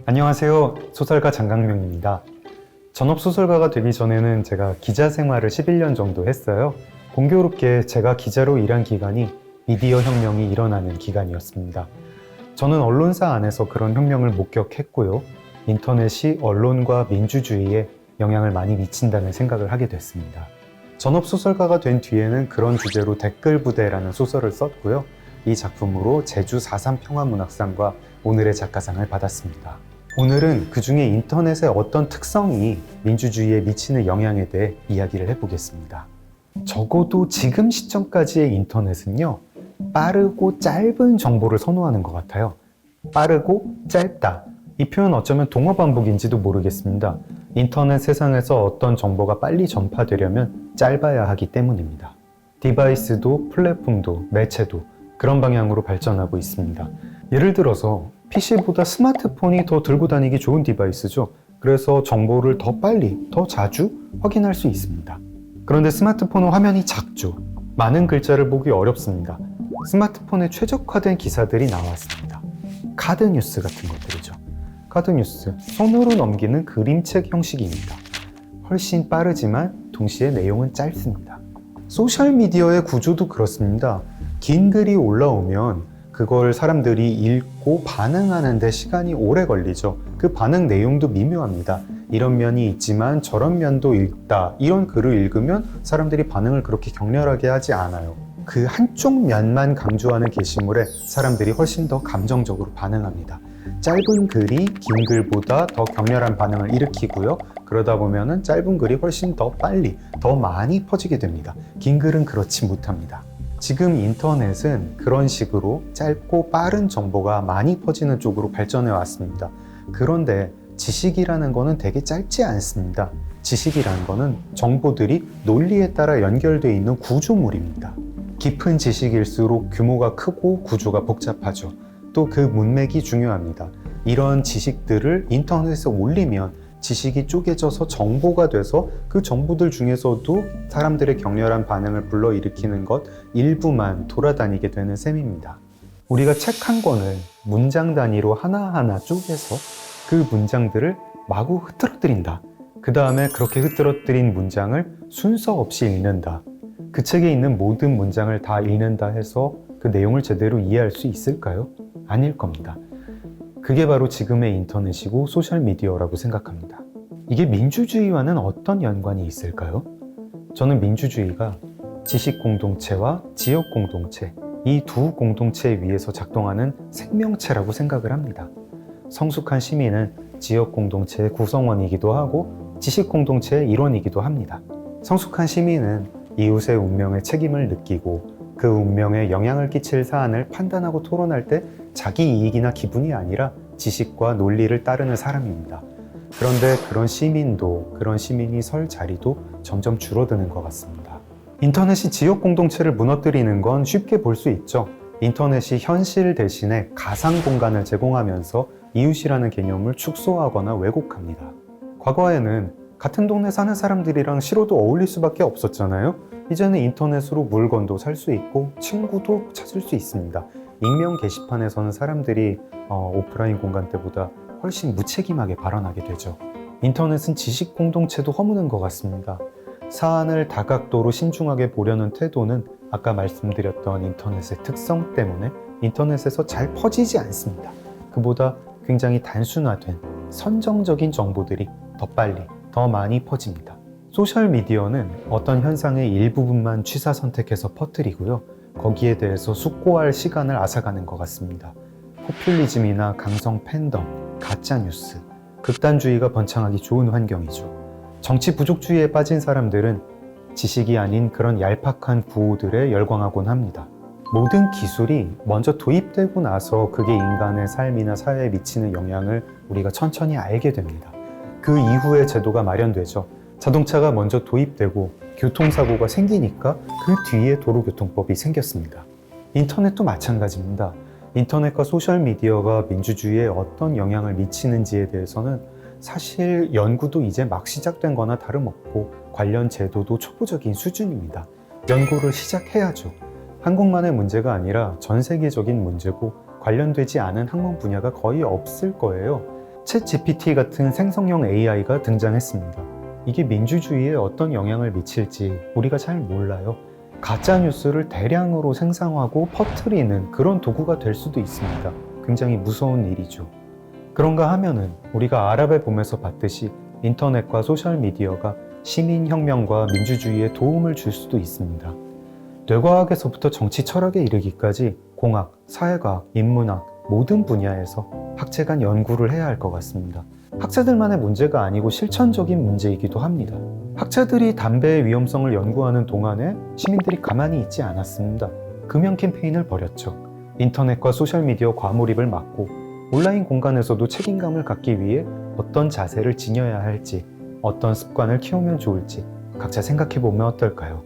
안녕하세요. 소설가 장강명입니다. 전업소설가가 되기 전에는 제가 기자 생활을 11년 정도 했어요. 공교롭게 제가 기자로 일한 기간이 미디어 혁명이 일어나는 기간이었습니다. 저는 언론사 안에서 그런 혁명을 목격했고요. 인터넷이 언론과 민주주의에 영향을 많이 미친다는 생각을 하게 됐습니다. 전업소설가가 된 뒤에는 그런 주제로 댓글부대라는 소설을 썼고요. 이 작품으로 제주 4.3 평화문학상과 오늘의 작가상을 받았습니다. 오늘은 그 중에 인터넷의 어떤 특성이 민주주의에 미치는 영향에 대해 이야기를 해보겠습니다. 적어도 지금 시점까지의 인터넷은요, 빠르고 짧은 정보를 선호하는 것 같아요. 빠르고 짧다. 이 표현 어쩌면 동어 반복인지도 모르겠습니다. 인터넷 세상에서 어떤 정보가 빨리 전파되려면 짧아야 하기 때문입니다. 디바이스도 플랫폼도 매체도 그런 방향으로 발전하고 있습니다. 예를 들어서 PC보다 스마트폰이 더 들고 다니기 좋은 디바이스죠. 그래서 정보를 더 빨리, 더 자주 확인할 수 있습니다. 그런데 스마트폰은 화면이 작죠. 많은 글자를 보기 어렵습니다. 스마트폰에 최적화된 기사들이 나왔습니다. 카드뉴스 같은 것들이죠. 카드뉴스, 손으로 넘기는 그림책 형식입니다. 훨씬 빠르지만 동시에 내용은 짧습니다. 소셜미디어의 구조도 그렇습니다. 긴 글이 올라오면 그걸 사람들이 읽고 반응하는 데 시간이 오래 걸리죠. 그 반응 내용도 미묘합니다. 이런 면이 있지만 저런 면도 있다. 이런 글을 읽으면 사람들이 반응을 그렇게 격렬하게 하지 않아요. 그 한쪽 면만 강조하는 게시물에 사람들이 훨씬 더 감정적으로 반응합니다. 짧은 글이 긴 글보다 더 격렬한 반응을 일으키고요. 그러다 보면은 짧은 글이 훨씬 더 빨리, 더 많이 퍼지게 됩니다. 긴 글은 그렇지 못합니다. 지금 인터넷은 그런 식으로 짧고 빠른 정보가 많이 퍼지는 쪽으로 발전해 왔습니다. 그런데 지식이라는 거는 되게 짧지 않습니다. 지식이라는 거는 정보들이 논리에 따라 연결되어 있는 구조물입니다. 깊은 지식일수록 규모가 크고 구조가 복잡하죠. 또 그 문맥이 중요합니다. 이런 지식들을 인터넷에 올리면 지식이 쪼개져서 정보가 돼서 그 정보들 중에서도 사람들의 격렬한 반응을 불러일으키는 것 일부만 돌아다니게 되는 셈입니다. 우리가 책 한 권을 문장 단위로 하나하나 쪼개서 그 문장들을 마구 흐트러뜨린다. 그 다음에 그렇게 흐트러뜨린 문장을 순서 없이 읽는다. 그 책에 있는 모든 문장을 다 읽는다 해서 그 내용을 제대로 이해할 수 있을까요? 아닐 겁니다. 그게 바로 지금의 인터넷이고 소셜미디어라고 생각합니다. 이게 민주주의와는 어떤 연관이 있을까요? 저는 민주주의가 지식공동체와 지역공동체, 이 두 공동체 위에서 작동하는 생명체라고 생각을 합니다. 성숙한 시민은 지역공동체의 구성원이기도 하고 지식공동체의 일원이기도 합니다. 성숙한 시민은 이웃의 운명에 책임을 느끼고 그 운명에 영향을 끼칠 사안을 판단하고 토론할 때 자기 이익이나 기분이 아니라 지식과 논리를 따르는 사람입니다. 그런데 그런 시민이 설 자리도 점점 줄어드는 것 같습니다. 인터넷이 지역 공동체를 무너뜨리는 건 쉽게 볼 수 있죠. 인터넷이 현실 대신에 가상 공간을 제공하면서 이웃이라는 개념을 축소하거나 왜곡합니다. 과거에는 같은 동네 사는 사람들이랑 싫어도 어울릴 수밖에 없었잖아요. 이제는 인터넷으로 물건도 살 수 있고 친구도 찾을 수 있습니다. 익명 게시판에서는 사람들이 오프라인 공간 때보다 훨씬 무책임하게 발언하게 되죠. 인터넷은 지식 공동체도 허무는 것 같습니다. 사안을 다각도로 신중하게 보려는 태도는 아까 말씀드렸던 인터넷의 특성 때문에 인터넷에서 잘 퍼지지 않습니다. 그보다 굉장히 단순화된 선정적인 정보들이 더 빨리, 더 많이 퍼집니다. 소셜미디어는 어떤 현상의 일부분만 취사 선택해서 퍼뜨리고요. 거기에 대해서 숙고할 시간을 앗아가는 것 같습니다. 포퓰리즘이나 강성 팬덤, 가짜뉴스, 극단주의가 번창하기 좋은 환경이죠. 정치 부족주의에 빠진 사람들은 지식이 아닌 그런 얄팍한 구호들에 열광하곤 합니다. 모든 기술이 먼저 도입되고 나서 그게 인간의 삶이나 사회에 미치는 영향을 우리가 천천히 알게 됩니다. 그 이후에 제도가 마련되죠. 자동차가 먼저 도입되고 교통사고가 생기니까 그 뒤에 도로교통법이 생겼습니다. 인터넷도 마찬가지입니다. 인터넷과 소셜미디어가 민주주의에 어떤 영향을 미치는지에 대해서는 사실 연구도 이제 막 시작된 거나 다름없고 관련 제도도 초보적인 수준입니다. 연구를 시작해야죠. 한국만의 문제가 아니라 전 세계적인 문제고 관련되지 않은 학문 분야가 거의 없을 거예요. 챗 GPT 같은 생성형 AI가 등장했습니다. 이게 민주주의에 어떤 영향을 미칠지 우리가 잘 몰라요. 가짜 뉴스를 대량으로 생성하고 퍼뜨리는 그런 도구가 될 수도 있습니다. 굉장히 무서운 일이죠. 그런가 하면은 우리가 아랍의 봄에서 봤듯이 인터넷과 소셜미디어가 시민혁명과 민주주의에 도움을 줄 수도 있습니다. 뇌과학에서부터 정치 철학에 이르기까지 공학, 사회과학, 인문학 모든 분야에서 학제 간 연구를 해야 할 것 같습니다. 학자들만의 문제가 아니고 실천적인 문제이기도 합니다. 학자들이 담배의 위험성을 연구하는 동안에 시민들이 가만히 있지 않았습니다. 금연 캠페인을 벌였죠. 인터넷과 소셜미디어 과몰입을 막고 온라인 공간에서도 책임감을 갖기 위해 어떤 자세를 지녀야 할지, 어떤 습관을 키우면 좋을지 각자 생각해 보면 어떨까요?